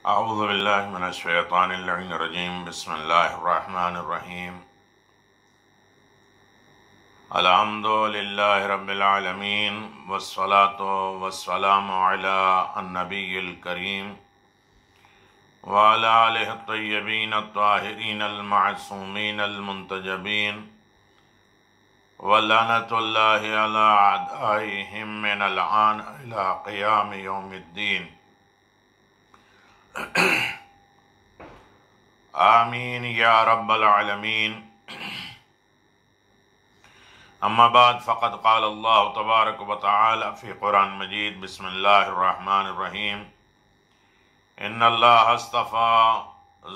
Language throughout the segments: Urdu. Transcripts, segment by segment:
اعوذ باللہ من الشیطان اللعین الرجیم بسم اللہ الرحمن الرحیم الحمد للہ رب العالمین والصلاة والسلام علی النبی الکریم وعلی آلہ الطیبین الطاہرین المعصومین المنتجبین ولعنۃ اللہ علی اعدائہم من الآن الی قیام یوم الدین آمین یا رب العالمین اما بعد فقد قال اللہ تبارک و تعالی فی قرآن مجید بسم اللہ الرحمن الرحیم ان اللہ اصطفى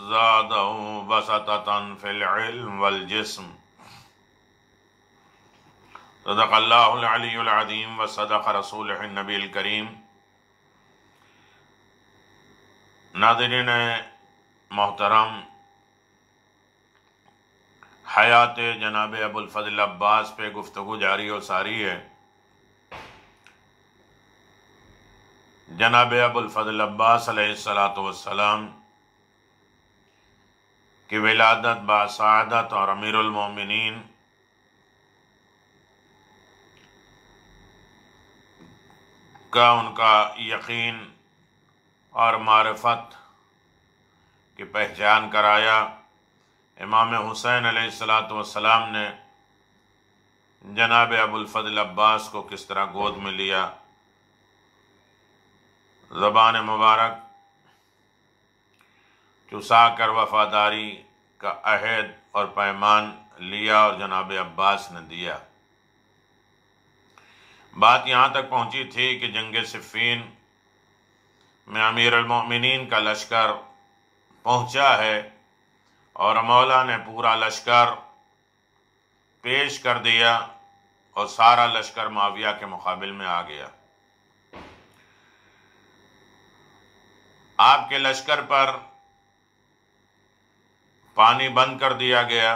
زادہ بسطۃ فی العلم والجسم صدق اللہ العلی العظیم و صدق رسولہ النبی الکریم۔ ناظرین محترم، حیات جناب ابوالفضل عباس پہ گفتگو جاری و ساری ہے۔ جناب ابوالفضل عباس علیہ السلام کی ولادت باسعادت اور امیر المومنین کا ان کا یقین اور معرفت کی پہچان کرایا۔ امام حسین علیہ السلام نے جناب ابوالفضل عباس کو کس طرح گود میں لیا، زبان مبارک چسا کر وفاداری کا عہد اور پیمان لیا اور جناب عباس نے دیا۔ بات یہاں تک پہنچی تھی کہ جنگ صفین میں امیر المومنین کا لشکر پہنچا ہے اور مولا نے پورا لشکر پیش کر دیا اور سارا لشکر معاویہ کے مقابل میں آ گیا۔ آپ کے لشکر پر پانی بند کر دیا گیا۔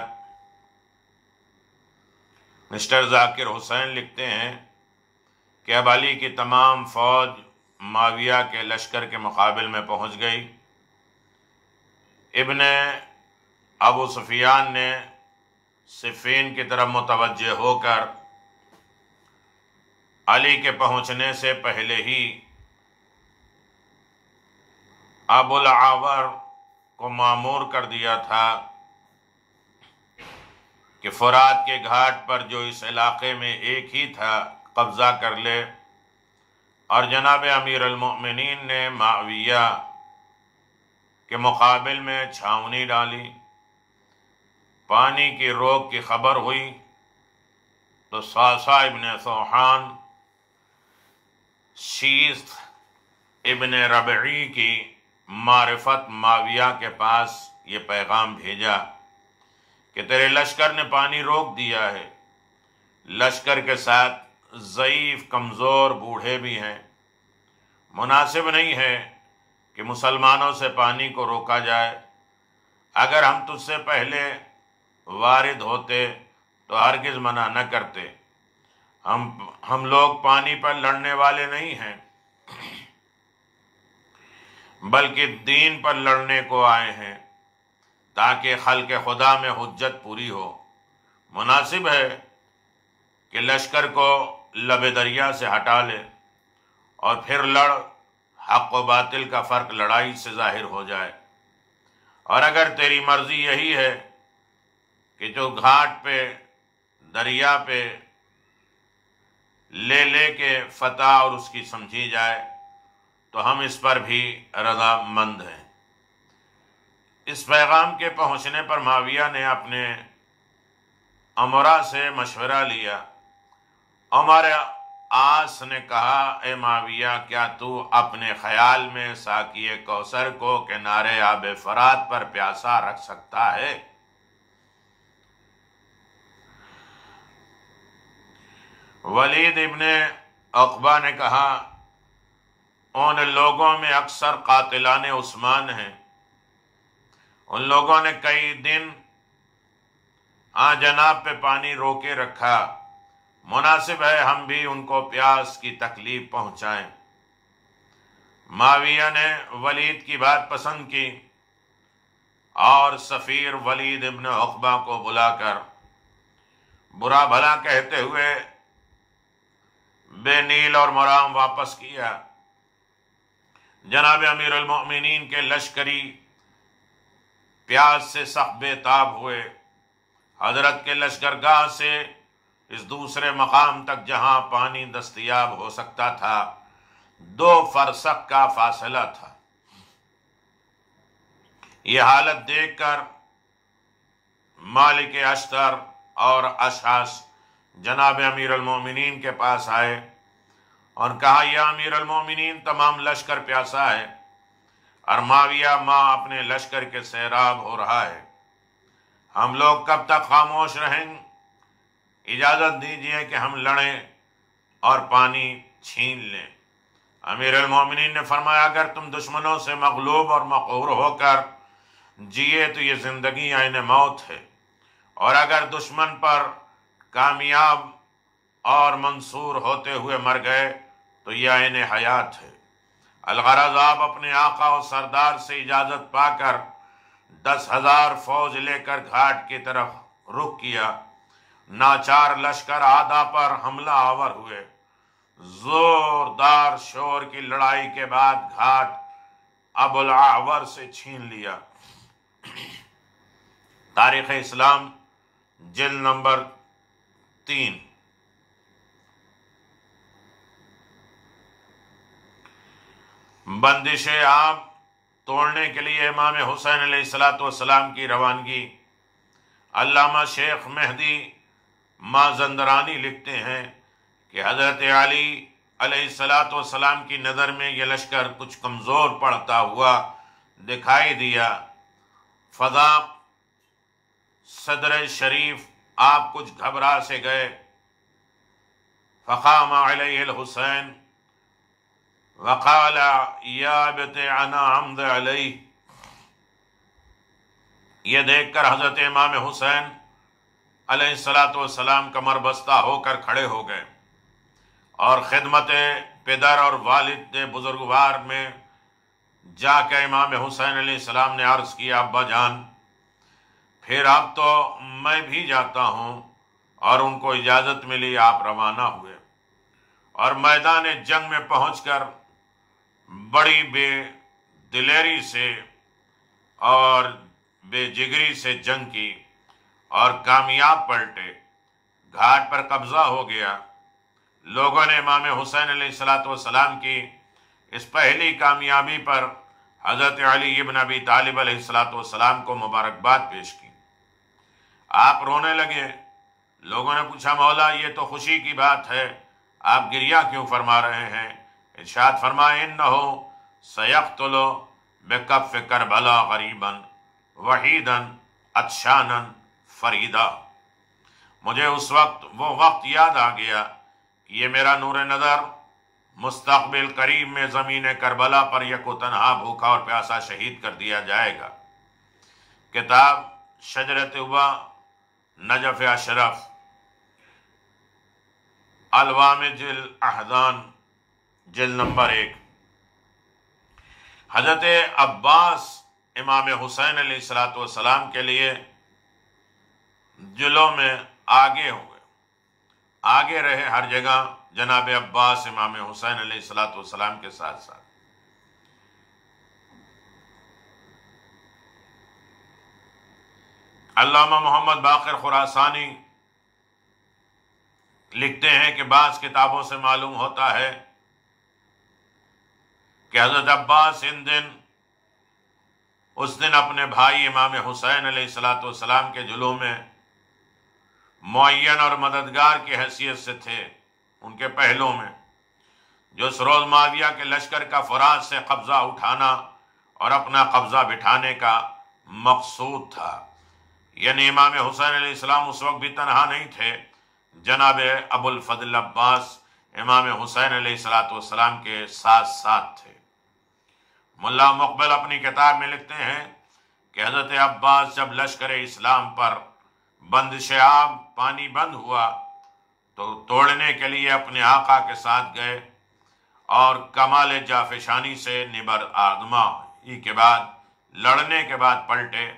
مسٹر ذاکر حسین لکھتے ہیں کہ اب علی کی تمام فوج معاویہ کے لشکر کے مقابل میں پہنچ گئی۔ ابن ابو سفیان نے صفین کی طرف متوجہ ہو کر علی کے پہنچنے سے پہلے ہی ابو العاور کو مامور کر دیا تھا کہ فرات کے گھاٹ پر جو اس علاقے میں ایک ہی تھا قبضہ کر لے، اور جناب امیر المؤمنین نے معاویہ کے مقابل میں چھاونی ڈالی۔ پانی کی روک کی خبر ہوئی تو صاصا ابن سوحان شیث ابن ربعی کی معرفت معاویہ کے پاس یہ پیغام بھیجا کہ تیرے لشکر نے پانی روک دیا ہے، لشکر کے ساتھ ضعیف کمزور بوڑھے بھی ہیں، مناسب نہیں ہے کہ مسلمانوں سے پانی کو روکا جائے۔ اگر ہم تجھ سے پہلے وارد ہوتے تو ہرگز منع نہ کرتے۔ ہم لوگ پانی پر لڑنے والے نہیں ہیں بلکہ دین پر لڑنے کو آئے ہیں تاکہ خلق خدا میں حجت پوری ہو۔ مناسب ہے کہ لشکر کو لب دریا سے ہٹا لے اور پھر لڑ، حق و باطل کا فرق لڑائی سے ظاہر ہو جائے۔ اور اگر تیری مرضی یہی ہے کہ جو گھاٹ پہ دریا پہ لے کے فتح اور اس کی سمجھی جائے تو ہم اس پر بھی رضا مند ہیں۔ اس پیغام کے پہنچنے پر معاویہ نے اپنے امراء سے مشورہ لیا۔ عمر آس نے کہا، اے معاویہ، کیا تو اپنے خیال میں ساقی کوثر کو کنارے آب فرات پر پیاسا رکھ سکتا ہے؟ ولید ابن عقبہ نے کہا، ان لوگوں میں اکثر قاتلان عثمان ہیں، ان لوگوں نے کئی دن جناب پہ پانی روکے رکھا، مناسب ہے ہم بھی ان کو پیاس کی تکلیف پہنچائیں۔ معاویہ نے ولید کی بات پسند کی اور سفیر ولید ابن عقبہ کو بلا کر برا بھلا کہتے ہوئے بے نیل اور مرام واپس کیا۔ جناب امیر المؤمنین کے لشکری پیاس سے سخت بے تاب ہوئے۔ حضرت کے لشکرگاہ سے اس دوسرے مقام تک جہاں پانی دستیاب ہو سکتا تھا 2 فرسخ کا فاصلہ تھا۔ یہ حالت دیکھ کر مالک اشتر اور اشعث جناب امیر المومنین کے پاس آئے اور کہا یا امیر المومنین تمام لشکر پیاسا ہے اور معاویہ ماں اپنے لشکر کے سیراب ہو رہا ہے، ہم لوگ کب تک خاموش رہیں؟ اجازت دیجئے کہ ہم لڑیں اور پانی چھین لیں۔ امیر المومنین نے فرمایا اگر تم دشمنوں سے مغلوب اور مقہور ہو کر جیے تو یہ زندگی عین موت ہے، اور اگر دشمن پر کامیاب اور منصور ہوتے ہوئے مر گئے تو یہ عین حیات ہے۔ الغرض آپ اپنے آقا و سردار سے اجازت پا کر 10,000 فوج لے کر گھاٹ کی طرف رخ کیا۔ ناچار لشکر آدھا پر حملہ آور ہوئے۔ زوردار شور کی لڑائی کے بعد گھاٹ ابو الاعور سے چھین لیا۔ تاریخ اسلام جلد نمبر 3۔ بندش آب توڑنے کے لیے امام حسین علیہ السلام کی روانگی۔ علامہ شیخ مہدی مازندرانی لکھتے ہیں کہ حضرت علی علیہ السلام کی نظر میں یہ لشکر کچھ کمزور پڑتا ہوا دکھائی دیا۔ فضا صدر شریف آپ کچھ گھبرا سے گئے۔ فقام علیہ الحسین وقال یا ابت انا عمد علیہ۔ یہ دیکھ کر حضرت امام حسین علیہ السلام کمر بستہ ہو کر کھڑے ہو گئے اور خدمت پدر اور والد بزرگوار میں جا کے امام حسین علیہ السلام نے عرض کیا ابا جان پھر اب تو میں بھی جاتا ہوں، اور ان کو اجازت ملی، آپ روانہ ہوئے اور میدان جنگ میں پہنچ کر بڑی بے دلیری سے اور بے جگری سے جنگ کی اور کامیاب پلٹے۔ گھاٹ پر قبضہ ہو گیا۔ لوگوں نے امام حسین علیہ السلام کی اس پہلی کامیابی پر حضرت علی ابن ابی طالب علیہ السلام کو مبارکباد پیش کی۔ آپ رونے لگے۔ لوگوں نے پوچھا مولا یہ تو خوشی کی بات ہے، آپ گریہ کیوں فرما رہے ہیں؟ ارشاد فرمائے انہ سیقتل بکف کربلا غریبا وحیدا عطشانا فریدا۔ مجھے اس وقت وہ وقت یاد آ گیا کہ یہ میرا نور نظر مستقبل قریب میں زمین کربلا پر یک و تنہا بھوکا اور پیاسا شہید کر دیا جائے گا۔ کتاب شجرۃ طوبیٰ نجف اشرف الوامج الاحزان جلد نمبر 1۔ حضرت عباس امام حسین علیہ السلام کے لیے جلوں میں آگے ہوئے، آگے رہے ہر جگہ جناب عباس امام حسین علیہ السلام کے ساتھ ساتھ۔ علامہ محمد باقر خراسانی لکھتے ہیں کہ بعض کتابوں سے معلوم ہوتا ہے کہ حضرت عباس اس دن اپنے بھائی امام حسین علیہ السلام کے جلوہ میں معین اور مددگار کی حیثیت سے تھے، ان کے پہلوں میں، جو اس روز معاویہ کے لشکر کا فرات سے قبضہ اٹھانا اور اپنا قبضہ بٹھانے کا مقصود تھا۔ یعنی امام حسین علیہ السلام اس وقت بھی تنہا نہیں تھے، جناب ابو الفضل عباس امام حسین علیہ السلام کے ساتھ ساتھ تھے۔ ملا مقبل اپنی کتاب میں لکھتے ہیں کہ حضرت عباس جب لشکر اسلام پر بندش آب پانی بند ہوا تو توڑنے کے لیے اپنے آقا کے ساتھ گئے اور کمال جافشانی سے نبر آدمی کے بعد لڑنے کے بعد پلٹے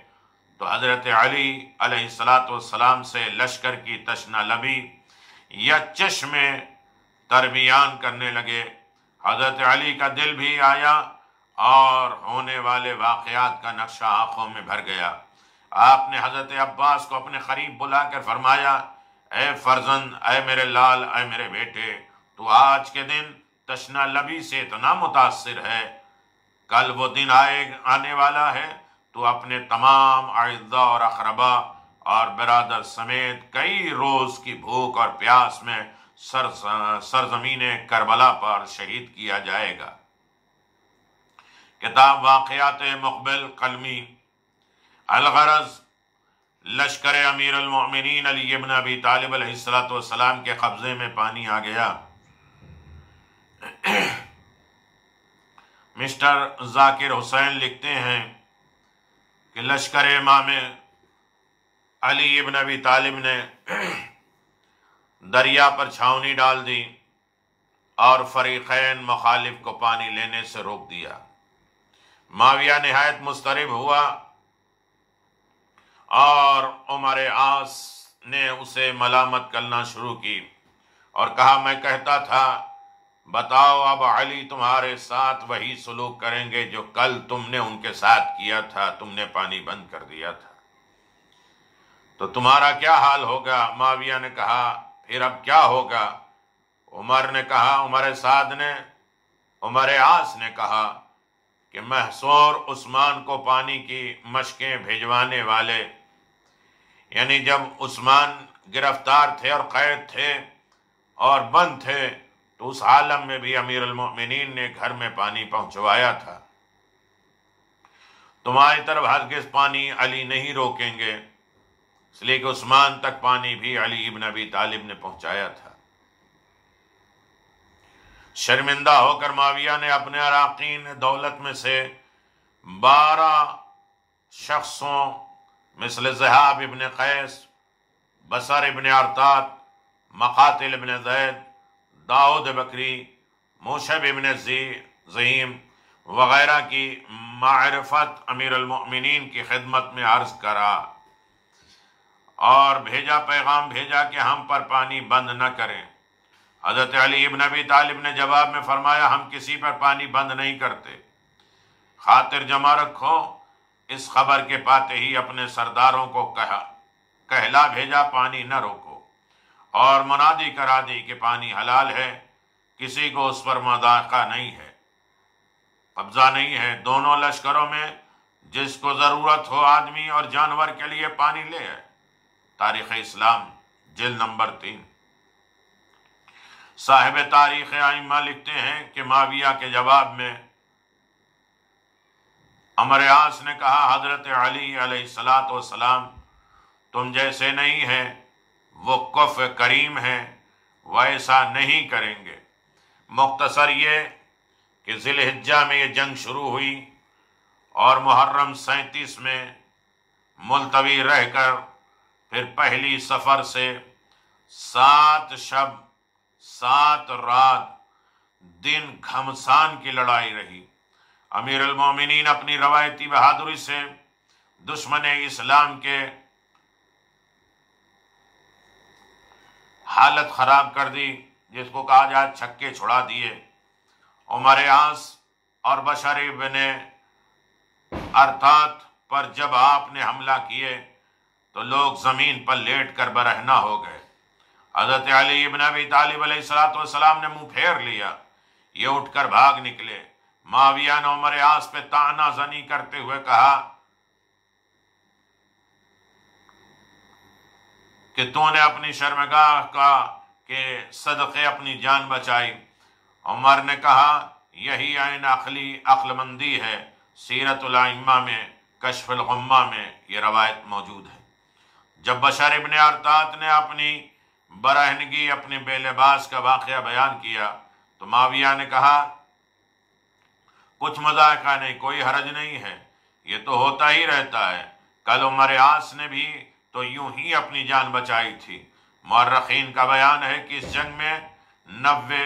تو حضرت علی علیہ السلام سے لشکر کی تشنا لبی یا چشم تربیان کرنے لگے۔ حضرت علی کا دل بھی آیا اور ہونے والے واقعات کا نقشہ آنکھوں میں بھر گیا۔ آپ نے حضرت عباس کو اپنے قریب بلا کر فرمایا، اے فرزند، اے میرے لال، اے میرے بیٹے، تو آج کے دن تشنا لبی سے اتنا متاثر ہے، کل وہ دن آنے والا ہے تو اپنے تمام اعزاء اور اقربا اور برادر سمیت کئی روز کی بھوک اور پیاس میں سرزمین کربلا پر شہید کیا جائے گا۔ کتاب واقعات مقبل قلمی۔ الغرض، لشکر امیر المؤمنین علی ابن ابی طالب علیہ السلام کے قبضے میں پانی آ گیا۔ مسٹر ذاکر حسین لکھتے ہیں کہ لشکر امام علی ابن ابی طالب نے دریا پر چھاؤنی ڈال دی اور فریقین مخالف کو پانی لینے سے روک دیا۔ معاویہ نہایت مضطرب ہوا اور عمر عاص نے اسے ملامت کرنا شروع کی اور کہا، میں کہتا تھا بتاؤ اب علی تمہارے ساتھ وہی سلوک کریں گے جو کل تم نے ان کے ساتھ کیا تھا، تم نے پانی بند کر دیا تھا، تو تمہارا کیا حال ہوگا؟ معاویہ نے کہا، پھر اب کیا ہوگا؟ عمر نے کہا، عمر عاص نے کہا کہ محصور عثمان کو پانی کی مشکیں بھیجوانے والے، یعنی جب عثمان گرفتار تھے اور قید تھے اور بند تھے تو اس عالم میں بھی امیر المؤمنین نے گھر میں پانی پہنچوایا تھا۔ تمہاری طرف ہرگز پانی علی نہیں روکیں گے، اس لیے کہ عثمان تک پانی بھی علی ابن ابی طالب نے پہنچایا تھا۔ شرمندہ ہو کر معاویہ نے اپنے اراکین دولت میں سے 12 شخصوں مثل ذہاب ابن قیس، بصر ابن ارطاد، مقاتل ابن زید، داؤد بکری، موشب ابن زعیم وغیرہ کی معرفت امیر المؤمنین کی خدمت میں عرض کرا اور پیغام بھیجا کہ ہم پر پانی بند نہ کریں۔ حضرت علی ابن ابی طالب نے جواب میں فرمایا، ہم کسی پر پانی بند نہیں کرتے، خاطر جمع رکھو، اس خبر کے پاتے ہی اپنے سرداروں کو کہلا بھیجا پانی نہ روکو، اور منادی کرا دی کہ پانی حلال ہے، کسی کو اس پر مذاقہ نہیں ہے، قبضہ نہیں ہے۔ دونوں لشکروں میں جس کو ضرورت ہو آدمی اور جانور کے لیے پانی لے آئے۔ تاریخ اسلام جلد نمبر 3۔ صاحب تاریخ ائمہ لکھتے ہیں کہ معاویہ کے جواب میں عمر عاص نے کہا، حضرت علی علیہ السلام تم جیسے نہیں ہیں، وہ کف کریم ہیں، وہ ایسا نہیں کریں گے۔ مختصر یہ کہ ذی الحجہ میں یہ جنگ شروع ہوئی اور محرم 37 میں ملتوی رہ کر پھر پہلی سفر سے 7 شب 7 رات دن گھمسان کی لڑائی رہی۔ امیر المومنین اپنی روایتی بہادری سے دشمن اسلام کے حالت خراب کر دی، جس کو کہا جائے چھکے چھڑا دیے۔ عمر عاص اور بشر ابن ارطاد پر جب آپ نے حملہ کیے تو لوگ زمین پر لیٹ کر برہنہ ہو گئے۔ حضرت علی ابن ابی طالب علیہ السلام نے منہ پھیر لیا، یہ اٹھ کر بھاگ نکلے۔ معاویہ نے عمر عاص پہ طعنہ زنی کرتے ہوئے کہا کہ تو نے اپنی شرمگاہ کا کہ صدقے اپنی جان بچائی۔ عمر نے کہا، یہی عین عقل مندی ہے۔ سیرت الائمہ میں کشف الغمہ میں یہ روایت موجود ہے۔ جب بشر ابن ارطاد نے اپنی برہنگی، اپنے بے لباس کا واقعہ بیان کیا تو معاویہ نے کہا، کچھ مذائقہ نہیں، کوئی حرج نہیں ہے، یہ تو ہوتا ہی رہتا ہے۔ کل عمر عاص نے بھی تو یوں ہی اپنی جان بچائی تھی۔ مورخین کا بیان ہے کہ اس جنگ میں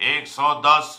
110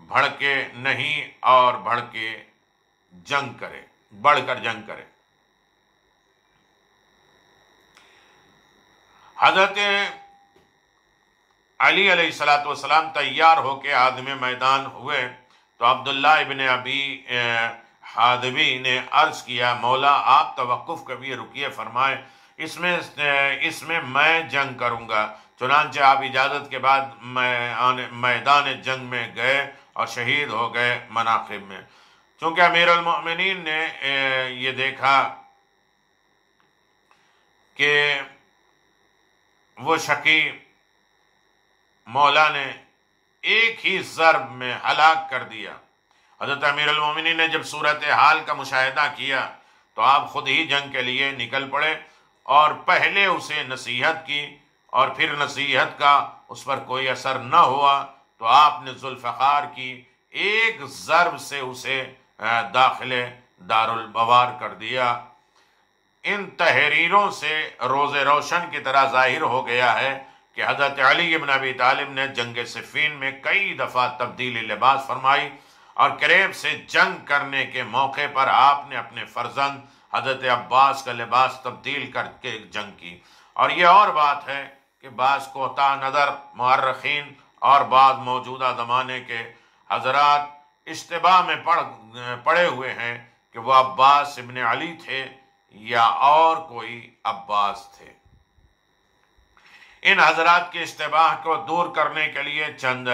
بھڑکے نہیں اور بڑھ کے جنگ کرے، بڑھ کر جنگ کرے۔ حضرت علی علیہ الصلوۃ والسلام تیار ہو کے عازم میدان ہوئے تو عبداللہ ابن ابی حاذبی نے عرض کیا، مولا آپ توقف کبھی رکیے، فرمائے اس میں میں جنگ کروں گا۔ چنانچہ آپ اجازت کے بعد میدان جنگ میں گئے اور شہید ہو گئے مناقب میں۔ چونکہ امیر المؤمنین نے یہ دیکھا کہ وہ شقی مولا نے ایک ہی ضرب میں ہلاک کر دیا، حضرت امیر المومنین نے جب صورتحال کا مشاہدہ کیا تو آپ خود ہی جنگ کے لیے نکل پڑے اور پہلے اسے نصیحت کی، اور پھر نصیحت کا اس پر کوئی اثر نہ ہوا تو آپ نے ذوالفقار کی ایک ضرب سے اسے داخل دارالبوار کر دیا۔ ان تحریروں سے روز روشن کی طرح ظاہر ہو گیا ہے کہ حضرت علی بن ابی طالب نے جنگ صفین میں کئی دفعہ تبدیل لباس فرمائی، اور قریب سے جنگ کرنے کے موقع پر آپ نے اپنے فرزند حضرت عباس کا لباس تبدیل کر کے جنگ کی۔ اور یہ اور بات ہے کہ بعض کوتاہ نظر مورخین اور بعض موجودہ زمانے کے حضرات اشتباہ میں پڑے ہوئے ہیں کہ وہ عباس ابن علی تھے یا اور کوئی عباس تھے۔ ان حضرات کے اشتباہ کو دور کرنے کے لیے چند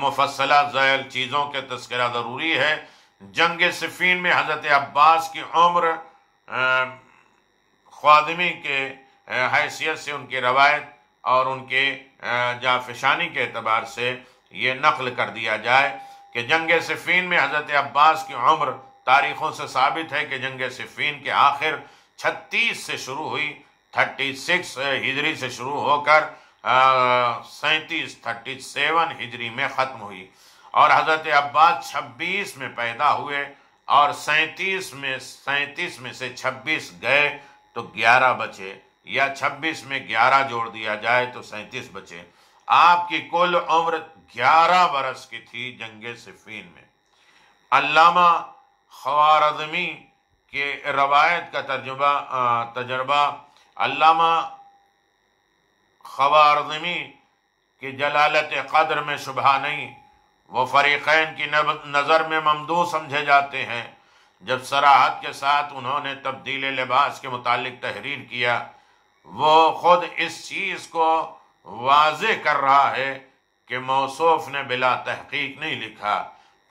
مفصلہ ذیل چیزوں کے تذکرہ ضروری ہے۔ جنگ صفین میں حضرت عباس کی عمر خادمی کے حیثیت سے ان کی روایت اور ان کے جافشانی کے اعتبار سے یہ نقل کر دیا جائے کہ جنگ صفین میں حضرت عباس کی عمر تاریخوں سے ثابت ہے کہ جنگ صفین کے آخر 36 سے شروع ہوئی، 36 ہجری سے شروع ہو کر 37 ہجری میں ختم ہوئی، اور حضرت عباس 26 میں پیدا ہوئے اور 37 میں سے 26 گئے تو 11 بچے، یا 26 میں 11 جوڑ دیا جائے تو 37 بچے۔ آپ کی کل عمر 11 برس کی تھی جنگ صفین میں۔ علامہ خوارزمی کے روایت کا تجربہ علامہ خوارزمی کی جلالت قدر میں شبہ نہیں، وہ فریقین کی نظر میں ممدوح سمجھے جاتے ہیں۔ جب صراحت کے ساتھ انہوں نے تبدیل لباس کے متعلق تحریر کیا، وہ خود اس چیز کو واضح کر رہا ہے کہ موصوف نے بلا تحقیق نہیں لکھا،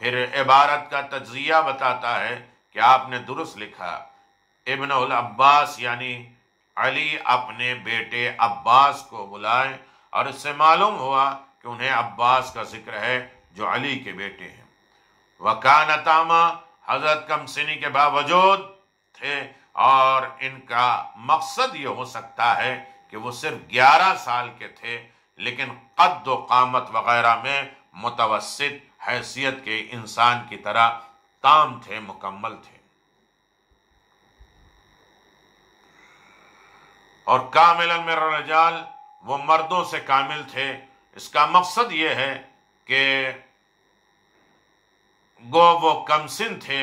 پھر عبارت کا تجزیہ بتاتا ہے کہ آپ نے درست لکھا۔ ابن العباس یعنی علی اپنے بیٹے عباس کو بلائیں، اور اس سے معلوم ہوا کہ انہیں عباس کا ذکر ہے جو علی کے بیٹے ہیں۔ وَكَانَ تَامًا، حضرت کم سنی کے باوجود تھے، اور ان کا مقصد یہ ہو سکتا ہے کہ وہ صرف 11 سال کے تھے، لیکن قد و قامت وغیرہ میں متوسط حیثیت کے انسان کی طرح تام تھے، مکمل تھے۔ اور کاملا من الرجال، وہ مردوں سے کامل تھے۔ اس کا مقصد یہ ہے کہ گو وہ کم سن تھے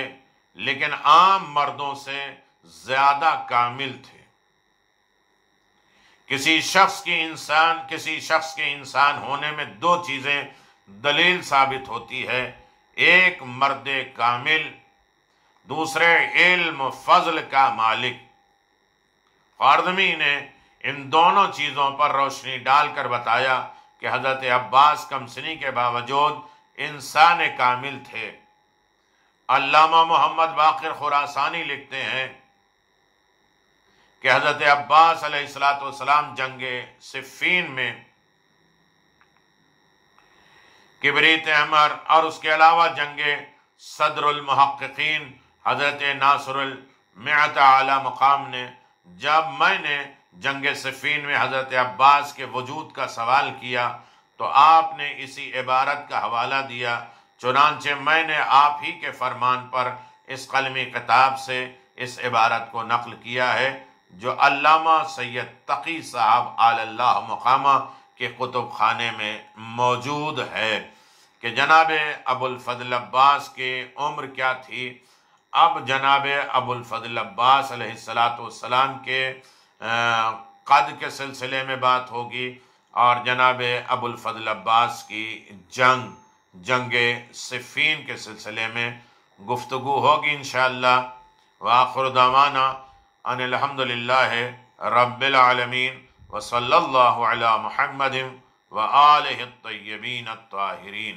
لیکن عام مردوں سے زیادہ کامل تھے۔ کسی شخص کے انسان ہونے میں 2 چیزیں دلیل ثابت ہوتی ہے، ایک مرد کامل، دوسرے علم و فضل کا مالک۔ خوارزمی نے ان دونوں چیزوں پر روشنی ڈال کر بتایا کہ حضرت عباس کم سنی کے باوجود انسان کامل تھے۔ علامہ محمد باقر خراسانی لکھتے ہیں کہ حضرت عباس علیہ السلام جنگ صفین میں کبریت احمر اور اس کے علاوہ جنگ صدر المحققین حضرت ناصر المعت اعلی مقام نے، جب میں نے جنگ صفین میں حضرت عباس کے وجود کا سوال کیا تو آپ نے اسی عبارت کا حوالہ دیا، چنانچہ میں نے آپ ہی کے فرمان پر اس قلمی کتاب سے اس عبارت کو نقل کیا ہے جو علامہ سید تقی صاحب آل اللہ مقامہ کے کتب خانے میں موجود ہے کہ جناب ابو الفضل عباس کی عمر کیا تھی۔ اب جناب ابو الفضل عباس علیہ السلام کے قد کے سلسلے میں بات ہوگی، اور جناب ابو الفضل عباس کی جنگ صفین کے سلسلے میں گفتگو ہوگی انشاءاللہ۔ وآخر دعوانا ان الحمدللہ رب العالمین، وصلی اللہ علی محمد وآلہ الطیبین الطاہرین۔